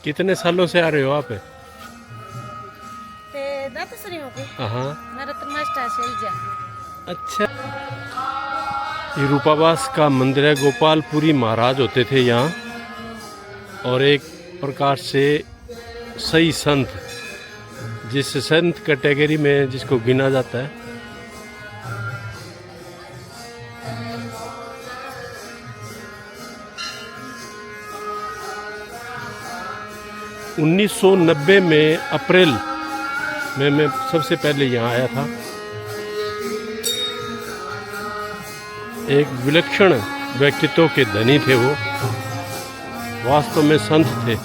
कितने सालों से आ रहे हो आप? हाँ। अच्छा, ये रूपावास का मंदिर है। गोपालपुरी महाराज होते थे यहाँ, और एक प्रकार से सही संत, जिस संत कैटेगरी में जिसको गिना जाता है। उन्नीस सौ 90 में अप्रैल में मैं सबसे पहले यहाँ आया था। एक विलक्षण व्यक्तित्व के धनी थे वो, वास्तव में संत थे।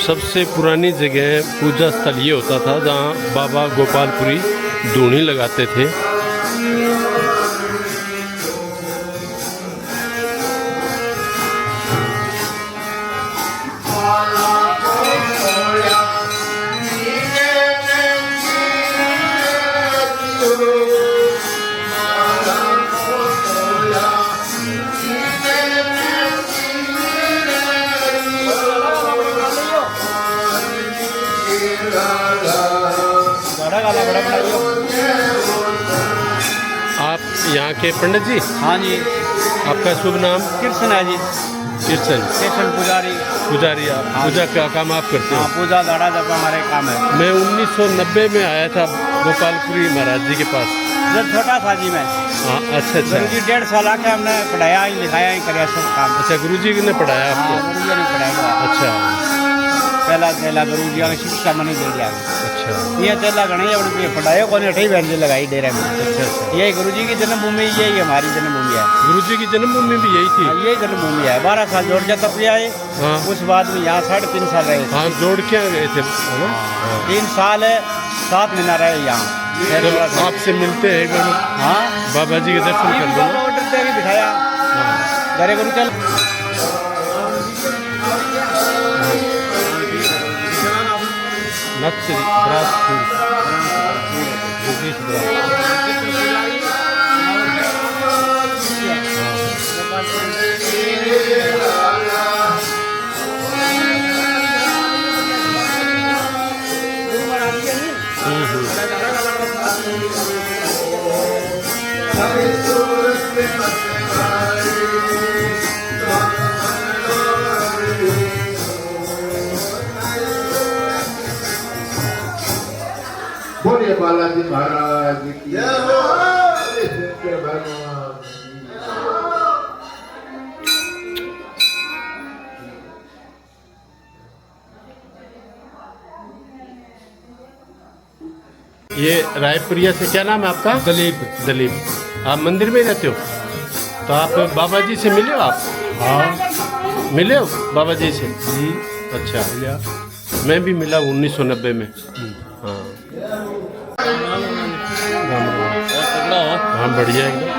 सबसे पुरानी जगह पूजा स्थल ये होता था जहाँ बाबा गोपालपुरी धूनी लगाते थे। आप यहाँ के पंडित जी? हाँ जी। आपका शुभ नाम? कृष्ण है जी। कृष्ण पुजारी। पुजारी आप? हाँ, पूजा का काम आप करते हो? हाँ, पूजा दाड़ा जब हमारे काम है। मैं 1990 में आया था गोपालपुरी महाराज जी के पास, जब छोटा था जी मैं। हाँ। अच्छा। गुरु जी 1.5 साल आके हमने पढ़ाया ही लिखाया ही कराया सब काम। अच्छा, गुरुजी ने पढ़ाया आपको? हाँ, गुरु जी ने पढ़ाया। अच्छा। पहला चेला गुरु जी ने शिक्षा मनी दे दिया। अच्छा। ये चेला गणे अपने पढ़ाए को नहीं बैठ लगाई डेरे में। अच्छा। यही गुरु जी की जन्मभूमि, यही हमारी जन्मभूमि है। गुरु जी की जन्मभूमि भी यही थी? यही जन्मभूमि है। 12 साल जोड़ के तब आए। हाँ। उस बाद में यहाँ 3.5 साल रहे। हाँ, जोड़ के गए थे। 3 साल 7 महीना रहे यहाँ। तो आपसे मिलते हैं एक बार? हाँ, बाबा जी के दर्शन कर लो। ऑर्डर दे के बिठाया घरे गुरु चल। नक्सली बिलासपुर। बोलिए बालाजी महाराज की जय हो। शंकर भगवान ये रायपुरिया से क्या नाम है आपका? दलीप। दलीप। आप मंदिर में रहते हो? तो आप बाबा जी से मिले हो आप? हाँ, मिले हो बाबा जी से? अच्छा। मैं भी मिला 1990 में। हाँ। हाँ, बढ़िया एकदम।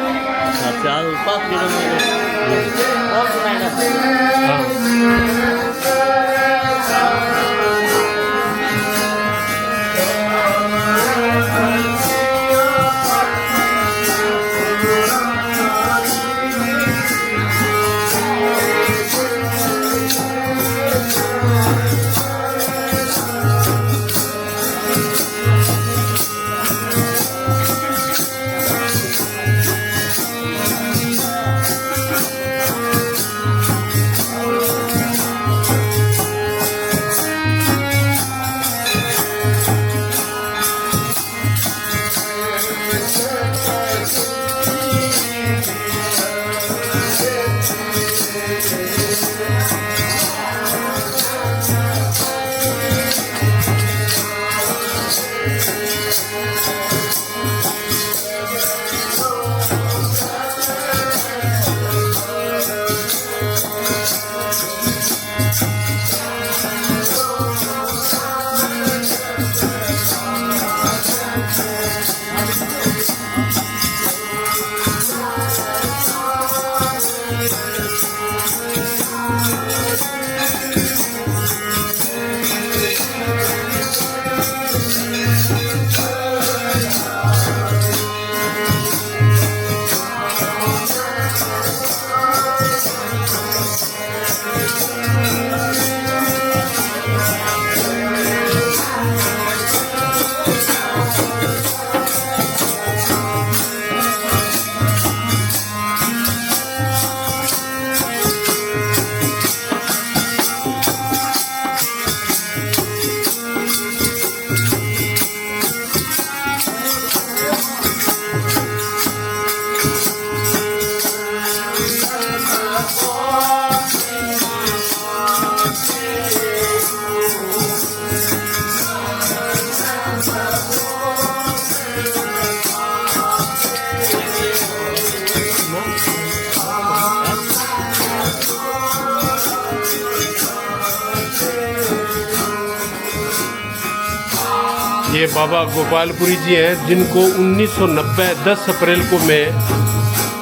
ये बाबा गोपालपुरी जी हैं, जिनको 1990 10 अप्रैल को मैं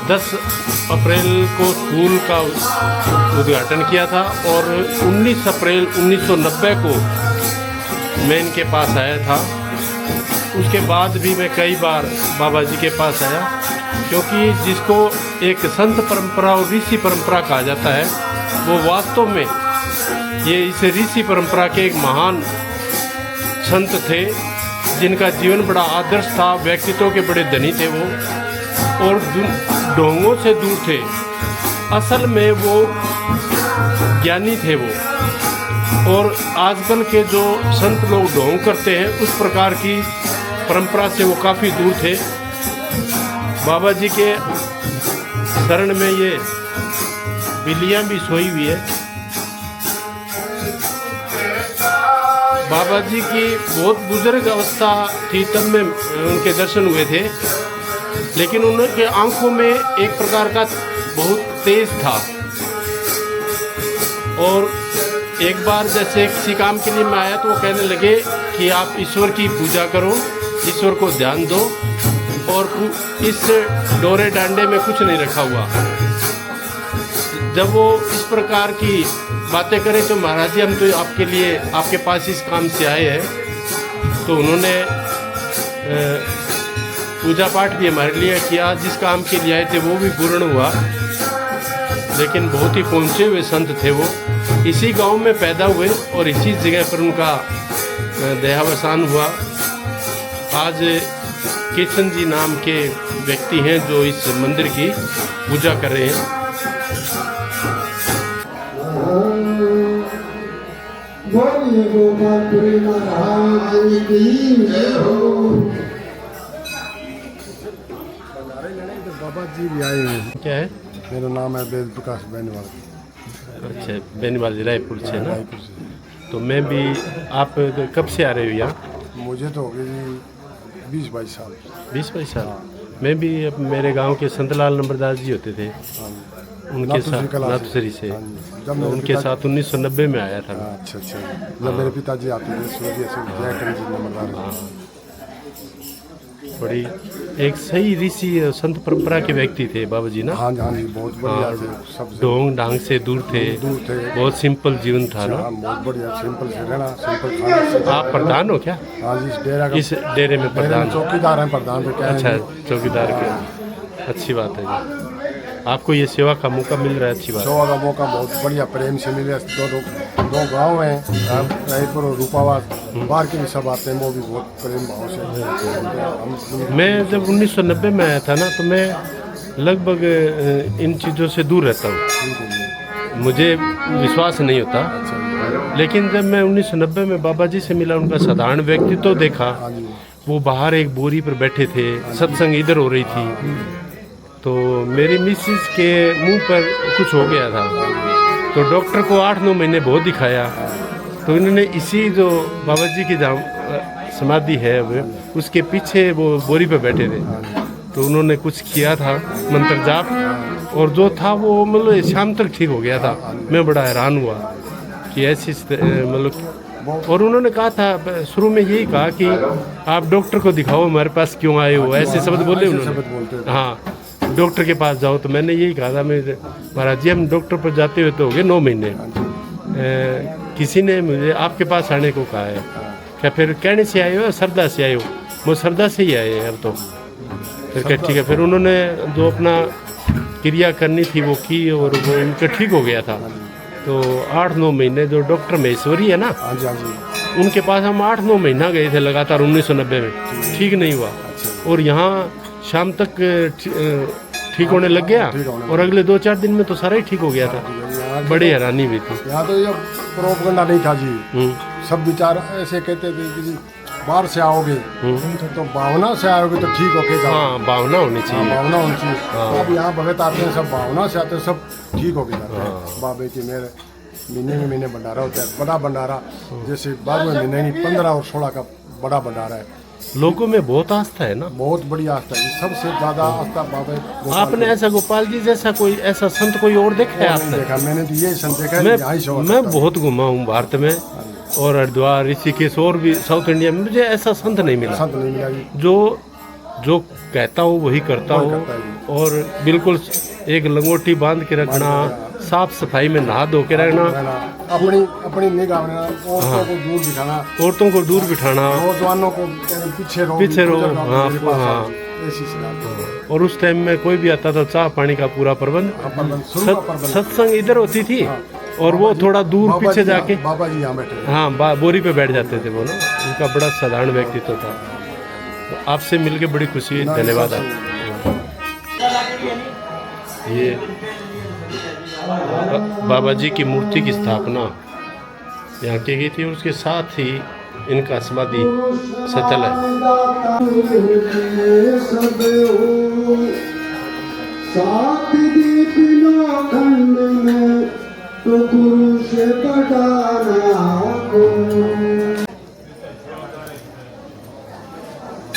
10 अप्रैल को स्कूल का उद्घाटन किया था और 19 अप्रैल 1990 को मैं इनके पास आया था। उसके बाद भी मैं कई बार बाबा जी के पास आया, क्योंकि जिसको एक संत परंपरा और ऋषि परंपरा कहा जाता है, वो वास्तव में ये इस ऋषि परंपरा के एक महान संत थे, जिनका जीवन बड़ा आदर्श था, व्यक्तित्व के बड़े धनी थे वो, और ढोंगों से दूर थे। असल में वो ज्ञानी थे वो, और आजकल के जो संत लोग ढोंग करते हैं उस प्रकार की परंपरा से वो काफ़ी दूर थे। बाबा जी के शरण में ये बिल्लियाँ भी सोई हुई है। बाबा जी की बहुत बुजुर्ग अवस्था थी तब में उनके दर्शन हुए थे, लेकिन उनके आंखों में एक प्रकार का बहुत तेज था। और एक बार जैसे किसी काम के लिए मैं आया तो वो कहने लगे कि आप ईश्वर की पूजा करो, ईश्वर को ध्यान दो, और इस डोरे डांडे में कुछ नहीं रखा हुआ। जब वो इस प्रकार की बातें करें तो महाराज जी हम तो आपके लिए आपके पास इस काम से आए हैं, तो उन्होंने पूजा पाठ भी हमारे लिए किया। जिस काम के लिए आए थे वो भी पूर्ण हुआ, लेकिन बहुत ही पहुँचे हुए संत थे वो। इसी गांव में पैदा हुए और इसी जगह पर उनका देहावसान हुआ। आज किशन जी नाम के व्यक्ति हैं जो इस मंदिर की पूजा कर रहे हैं। बोलिए गोपालपुरी महाराज की जय हो। बाबा जी भी आए हुए हैं। क्या है? मेरा नाम है वेद प्रकाश बेनीवाल। अच्छा, बेनीवाल जी रायपुर से ना? रायपुर से। तो मैं भी, आप कब से आ रहे हो यहाँ? मुझे तो हो गए जी 20-22 साल। 20-22 साल? मैं भी अब मेरे गांव के संतलाल नंबरदास जी होते थे, उनके साथ नाथुसरी से, जब उनके साथ 1990 में आया था। अच्छा। जब मेरे पिताजी आते थे सूर्य से जयकरण जी नंबरदार। बड़ी एक सही ऋषि संत परंपरा के व्यक्ति थे बाबा जी ना? हाँ जी, बहुत बढ़िया से सब ढोंग ढांग से दूर थे, बहुत सिंपल जीवन था ना? बहुत बढ़िया, सिंपल से रहना, सिंपल खाना। आप प्रधान हो क्या? हाँ जी, इस डेरे में प्रधान? चौकीदार हैं प्रधान पे। क्या अच्छा, चौकीदार के, अच्छी बात है जी। आपको ये सेवा का मौका मिल रहा है, अच्छी बात। सेवा का मौका बहुत बढ़िया प्रेम से मिले। दो गांव हैं, रायपुर और रूपावास, बाहर के भी सब आते हैं, वो भी बहुत प्रेम भाव से। मैं जब 1990 में आया था ना, तो मैं लगभग इन चीज़ों से दूर रहता हूँ, मुझे विश्वास नहीं होता। लेकिन जब मैं 1990 में बाबा जी से मिला, उनका साधारण व्यक्तित्व तो देखा। वो बाहर एक बोरी पर बैठे थे, सत्संग इधर हो रही थी, तो मेरी मिसेस के मुंह पर कुछ हो गया था। तो डॉक्टर को 8-9 महीने बहुत दिखाया, तो इन्होंने इसी जो बाबा जी की समाधि है उसके पीछे वो बोरी पे बैठे थे, तो उन्होंने कुछ किया था मंत्र जाप, और जो था वो मतलब शाम तक ठीक हो गया था। मैं बड़ा हैरान हुआ कि ऐसी मतलब, और उन्होंने कहा था शुरू में यही कहा कि आप डॉक्टर को दिखाओ, हमारे पास क्यों आए हो, ऐसे शब्द बोले उन्होंने। हाँ, डॉक्टर के पास जाओ। तो मैंने यही कहा था, मैं महाराज जी हम डॉक्टर पर जाते हुए तो हो गए 9 महीने, किसी ने मुझे आपके पास आने को कहा है। क्या फिर कहने से आए हो, श्रद्धा से आए हो? वो श्रद्धा से ही आए हैं अब तो। फिर क्या, ठीक है। फिर उन्होंने जो अपना क्रिया करनी थी वो की, और वो उनका ठीक हो गया था। तो 8-9 महीने जो डॉक्टर महेश्वरी है ना, उनके पास हम 8-9 महीना गए थे लगातार 1990 में, ठीक नहीं हुआ। और यहाँ शाम तक ठीक होने लग गया, और अगले 2-4 दिन में तो सारा ही ठीक हो गया था। बड़ी हैरानी हुई थी। यहाँ तो ये प्रोपगंडा नहीं था जी, सब विचार ऐसे कहते थे कि बाहर से आओगे तो भावना से आओगे तो ठीक हो गया। हाँ, भावना होनी चाहिए। भावना होनी चाहिए। अब यहाँ भगत आते हैं, सब भावना से आते हैं, सब ठीक हो गया। बाबे की मेरे महीने भंडारा होता है, बड़ा भंडारा, जैसे 12वें महीने 15 और 16 का बड़ा भंडारा है। लोगों में बहुत आस्था है ना। बहुत बड़ी आस्था है, सबसे ज़्यादा आस्था बाबा गोपाल आपने ऐसा गोपाल जी जैसा कोई ऐसा संत कोई और देखा है नहीं आपने? देखा, मैंने तो यही संत देखा है, यहाँ ही सेवा मैं करता हूँ। बहुत घुमा हूँ भारत में और हरिद्वार ऋषिकेश और भी साउथ इंडिया में, मुझे ऐसा संत नहीं मिला संत नहीं मिला जी। जो कहता हूँ वही करता वही हूँ। करता है जी। और बिल्कुल एक लंगोटी बांध के रखना, साफ सफाई में नहा धो के रखना, अपनी अपनी निगाह में औरतों को दूर दिखाना, औरतों को दूर बिठाना, नौजवानों को पीछे रहो, पीछे रहो, गुजर जाओ, हाँ, मेरे पास हाँ। आओ। ऐसी सलाह और उस टाइम में कोई भी आता था चाय पानी का पूरा प्रबंध। सत्संग इधर होती थी और वो थोड़ा दूर पीछे जाके बाबा जी यहाँ बैठे हैं। हाँ बोरी पे बैठ जाते थे वो ना। उनका बड़ा साधारण व्यक्तित्व था। तो आपसे मिलके बड़ी खुशी हुई, धन्यवाद आप। ये बाबा जी की मूर्ति की स्थापना यहाँ की गई थी और उसके साथ ही इनका समाधि स्थल है। सात दीप खंड में तो गुरु से बढ़ाना को।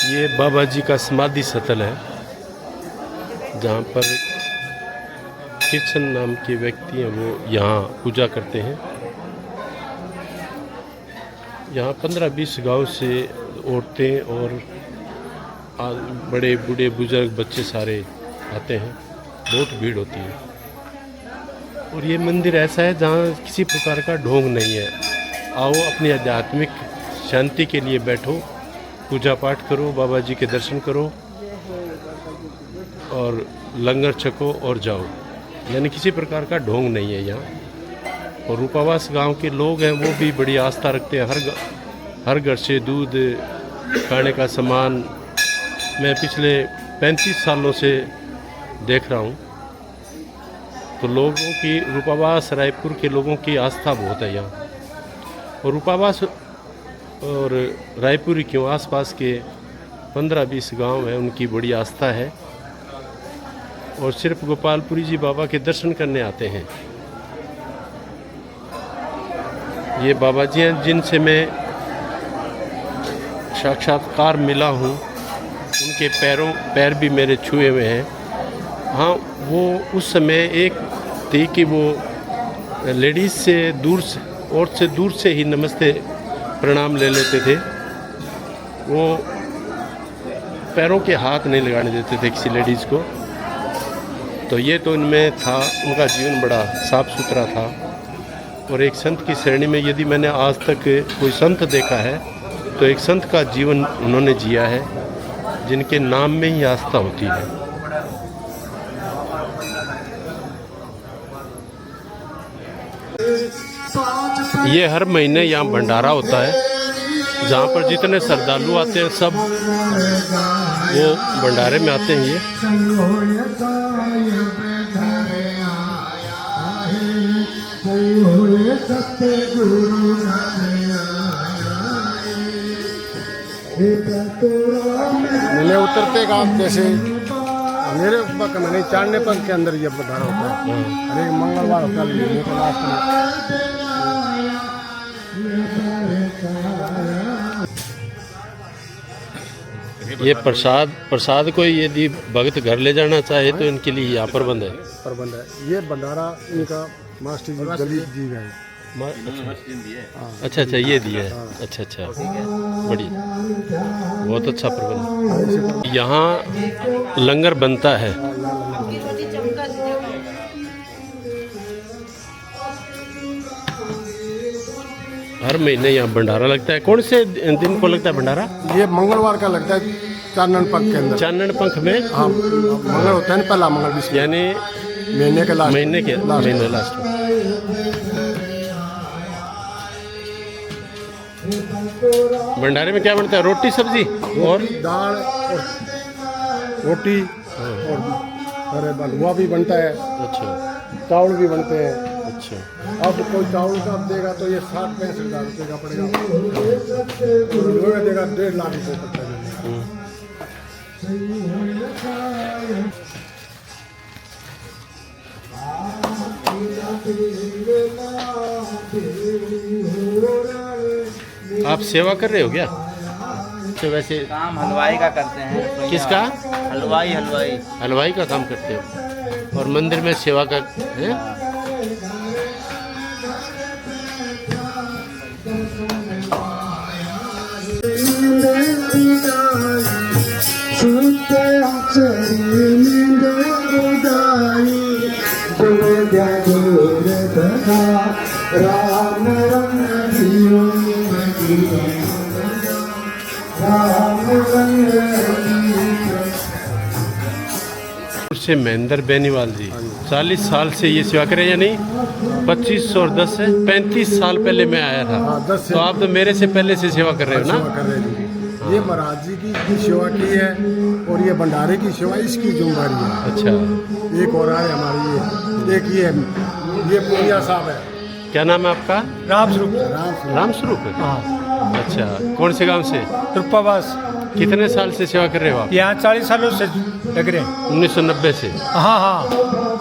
ये बाबा जी का समाधि स्थल है जहाँ पर किशन नाम के व्यक्ति हैं, वो यहाँ पूजा करते हैं। यहाँ 15-20 गांव से औरतें और बड़े बूढ़े बुजुर्ग बच्चे सारे आते हैं, बहुत भीड़ होती है। और ये मंदिर ऐसा है जहाँ किसी प्रकार का ढोंग नहीं है। आओ अपनी आध्यात्मिक शांति के लिए बैठो, पूजा पाठ करो, बाबा जी के दर्शन करो और लंगर छको और जाओ। यानी किसी प्रकार का ढोंग नहीं है यहाँ। और रूपावास गांव के लोग हैं वो भी बड़ी आस्था रखते हैं। हर घर से दूध, खाने का सामान मैं पिछले 35 सालों से देख रहा हूँ। तो लोगों की रूपावास रायपुर के लोगों की आस्था बहुत है यहाँ। और रूपावास और रायपुर ही क्यों, आसपास के 15-20 गांव हैं, उनकी बड़ी आस्था है और सिर्फ गोपालपुरी जी बाबा के दर्शन करने आते हैं। ये बाबा जी हैं जिनसे मैं साक्षात्कार मिला हूँ, उनके पैर भी मेरे छुए हुए हैं। हाँ, वो उस समय एक थी कि वो लेडीज़ से दूर से ही नमस्ते प्रणाम ले लेते थे। वो पैरों के हाथ नहीं लगाने देते थे किसी लेडीज़ को। तो ये तो इनमें था, उनका जीवन बड़ा साफ सुथरा था। और एक संत की श्रेणी में यदि मैंने आज तक कोई संत देखा है तो एक संत का जीवन उन्होंने जिया है, जिनके नाम में ही आस्था होती है। ये हर महीने यहाँ भंडारा होता है, जहाँ पर जितने श्रद्धालु आते हैं सब वो भंडारे में आते हैं। मैंने उतरते गाँव जैसे मेरे मैंने चांदने पंख के अंदर ये भंडारा होता है। अरे मंगलवार होता है तो लास्ट में। ये प्रसाद को यदि भक्त घर ले जाना चाहे तो इनके लिए यहाँ प्रबंध है। ये भंडारा इनका मास्टर जी दलीप जी है। अच्छा, ये दिया है। अच्छा, बढ़िया, बहुत अच्छा प्रबंध। यहाँ लंगर बनता है। हर महीने यहाँ भंडारा लगता है। कौन से दिन को लगता है भंडारा? ये मंगलवार का लगता है चानन पंख के अंदर। चानन पंख में हाँ, मंगल होता है पहला मंगल, यानी महीने के लास्ट में। भंडारे में क्या बनता है? रोटी सब्जी और दाल और रोटी और अरे हलवा भी बनता है। अच्छा, चावल भी बनते हैं। अच्छा, अब कोई चावल का देगा तो ये 60-65 हज़ार रुपये का पड़ेगा। लोहे देगा 1.5 लाख रुपये पड़ता है। आप सेवा कर रहे हो क्या? करते हो वैसे? काम हलवाई का करते हैं। किसका? हलवाई। हलवाई का काम करते हो और मंदिर में सेवा कर है? राम से महेंद्र बेनीवाल जी 40 साल से ये सेवा करे या नहीं? 25 और 10 से 35 साल पहले मैं आया था। हाँ, 10 से- तो आप तो मेरे से पहले से सेवा कर रहे हो सेवा ना? कर रहे हैं जी। ये महाराज जी की सेवा की है और ये भंडारे की सेवा इसकी जिम्मेदारी है। अच्छा, एक और है हमारी ये, एक ये पूनिया साहब है। क्या नाम है आपका? राम स्वरूप। राम स्वरूप। अच्छा, कौन से गांव से? रूपावास। कितने साल से सेवा कर रहे हो आप? यहाँ 40 सालों से लग रहे हैं। 1990 से? हाँ,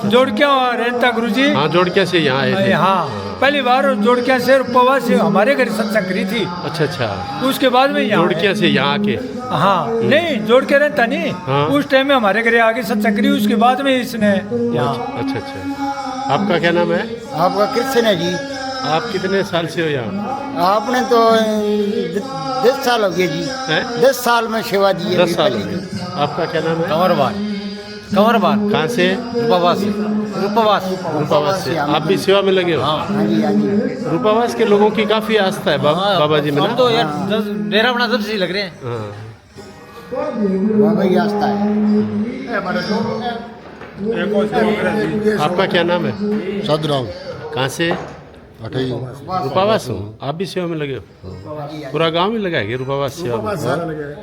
जोड़किया रहता गुरु जी। हाँ, जोड़किया से यहाँ आए थे। हाँ, पहली बार जोड़किया से रूपावास से हमारे घर सत्संग करी थी। अच्छा अच्छा, उसके बाद में यहाँ जोड़किया से यहाँ आके? हाँ, नहीं जोड़ के रहता नहीं। हाँ। उस टाइम में हमारे घर आगे सत्संग करी, उसके बाद में इसने यहाँ। अच्छा अच्छा, आपका क्या नाम है? आपका कृष्ण है जी। आप कितने साल से हो यहाँ? आपने तो 10 साल हो गए जी। हैं? 10 साल में सेवा दी है। 10 साल हो गए। आपका क्या नाम है? कंवरबार कहाँ से? रूपावास। रूपावास से। आप भी सेवा में लगे हो? हाँ जी हाँ जी। रूपावास के लोगों की काफी आस्था है बाबा जी में ना? तो यार डेरा बना जब से लग रहे हैं। हाँ। बाबा ही आस्था है। आपका क्या नाम है? साधुराम कहाँ से? अठई रूपावास हूँ। आप भी सेवा में लगे हो? पूरा गांव में लगा है रूपावास सेवा में?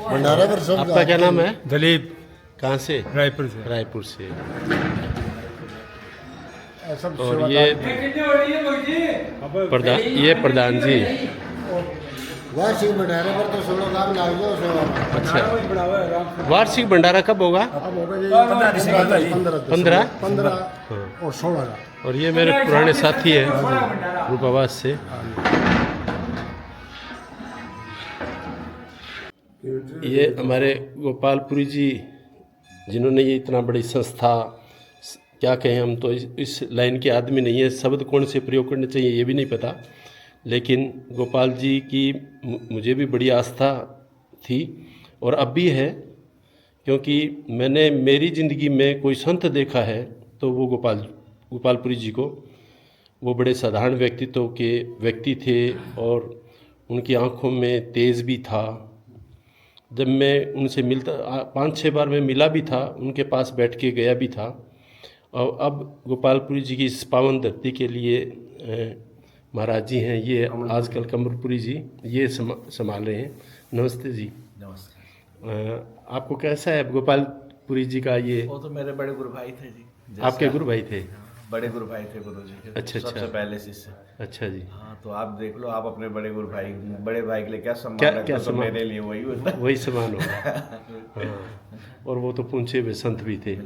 भंडारा पर सब आपका क्या नाम है? दलीप कहाँ से? रायपुर से। रायपुर से। सब और ये प्रधान जी। वार्षिक भंडारे पर तो 16 काम लाग जाओ सेवा। अच्छा, वार्षिक भंडारा कब होगा? अब हो गए 15 और 16। और ये मेरे पुराने साथी हैं रूपावास से। ये हमारे गोपालपुरी जी, जिन्होंने ये इतना बड़ी संस्था, क्या कहें, हम तो इस लाइन के आदमी नहीं है, शब्द कौन से प्रयोग करने चाहिए ये भी नहीं पता, लेकिन गोपाल जी की मुझे भी बड़ी आस्था थी और अब भी है, क्योंकि मैंने मेरी ज़िंदगी में कोई संत देखा है तो वो गोपालपुरी जी को। वो बड़े साधारण व्यक्तित्व के व्यक्ति थे और उनकी आंखों में तेज़ भी था। जब मैं उनसे मिलता 5-6 बार मैं मिला भी था, उनके पास बैठ के गया भी था। और अब गोपालपुरी जी की इस पावन धरती के लिए महाराज जी हैं, ये आजकल कमरपुरी जी ये संभाल रहे हैं। नमस्ते जी। नमस्कार। आपको कैसा है गोपालपुरी जी का ये? वो तो मेरे बड़े गुरु भाई थे जी। आपके गुरु भाई थे? बड़े गुरु भाई थे गुरु जी के। अच्छा, सबसे अच्छा। पहले शिष्य। अच्छा जी। हाँ, तो आप देख लो, आप अपने बड़े गुरु भाई, बड़े भाई के लिए क्या सम्मान क्या रखते हो, तो सम्मान? मेरे लिए वही होता है। वही समान होगा। हाँ, और वो तो पूछे हुए संत भी थे।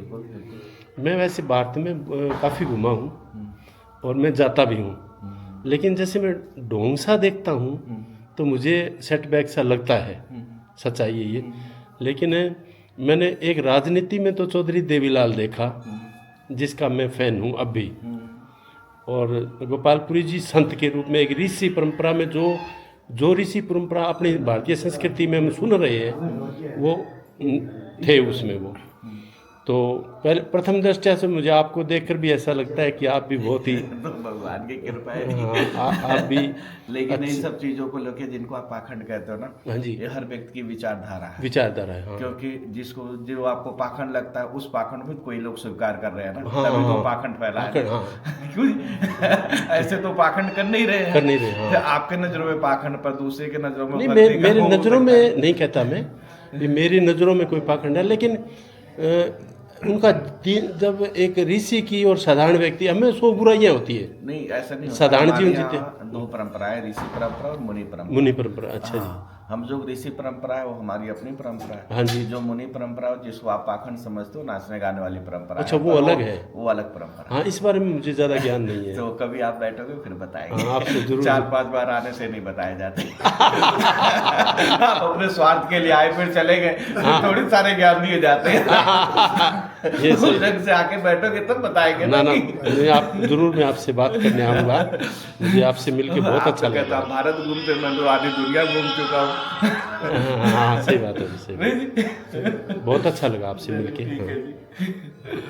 मैं वैसे भारत में काफ़ी घुमा हूँ और मैं जाता भी हूँ, लेकिन जैसे मैं ढोंग सा देखता हूँ तो मुझे सेटबैक सा लगता है, सच्चाई है ये। लेकिन मैंने एक राजनीति में तो चौधरी देवीलाल देखा, जिसका मैं फ़ैन हूँ अब भी। और गोपालपुरी जी संत के रूप में एक ऋषि परंपरा में जो ऋषि परंपरा अपनी भारतीय संस्कृति में हम सुन रहे हैं वो थे उसमें वो। तो पहले प्रथम दृष्टया से मुझे आपको देखकर भी ऐसा लगता है कि आप भी बहुत ही तो भगवान की कृपा है। हाँ, आप भी लेकिन इन सब चीजों को लेकर जिनको आप पाखंड कहते हो ना, हाँ जी, ये हर व्यक्ति की विचारधारा है। विचारधारा है। हाँ, क्योंकि जो आपको पाखंड लगता है, उस पाखंड में कोई लोग स्वीकार कर रहे हैं ना, हाँ, तभी तो हाँ, पाखंड फैला है। हाँ, क्यों? ऐसे तो पाखंड कर नहीं रहे हैं। कर नहीं रहे, हाँ। आपके नजरों में पाखंड, पर दूसरे के नजरों में नहीं, भक्ति का मेरी वो हो नज़रों सकता है। में नहीं कहता मैं कि मेरी नज़रों में कोई पाखंड है, लेकिन उनका जब एक ऋषि की और साधारण व्यक्ति, हमें 100 बुराइयाँ होती है। नहीं, ऐसा नहीं होता। साधारण हमारे जीवन यहाँ जीते। 2 परंपराएं, ऋषि परंपरा और मुनि परंपरा। मुनि परंपरा। अच्छा जी। हम जो ऋषि परंपरा है वो हमारी अपनी परंपरा है। हाँ जी। जो मुनि परंपरा है जिसको आप पाखंड समझते हो, नाचने गाने वाली परंपरा अच्छा, है, वो पर अलग है। वो अलग परंपरा हाँ, इस बारे में मुझे ज़्यादा ज्ञान नहीं है। है। तो कभी आप बैठोगे फिर बताएंगे। हाँ, आपसे जरूर। 4-5 बार आने से नहीं बताए जाते। आप अपने स्वार्थ के लिए आए फिर चले गए, फिर थोड़ी सारे ज्ञान दिए जाते हैं। ये सही। ढंग से आके बैठोगे तब बताएंगे ना ना, कि- मैं आप जरूर, मैं आपसे बात करने आऊँगा। मुझे आपसे मिलके बहुत आप अच्छा तो कहते लगा। हो, आप भारत घूमते, मैं तो आधी दुनिया घूम चुका हूँ। हाँ, सही बात है, सही बात नहीं जी? है। बहुत अच्छा लगा आपसे मिलके। ठीक है हाँ। जी।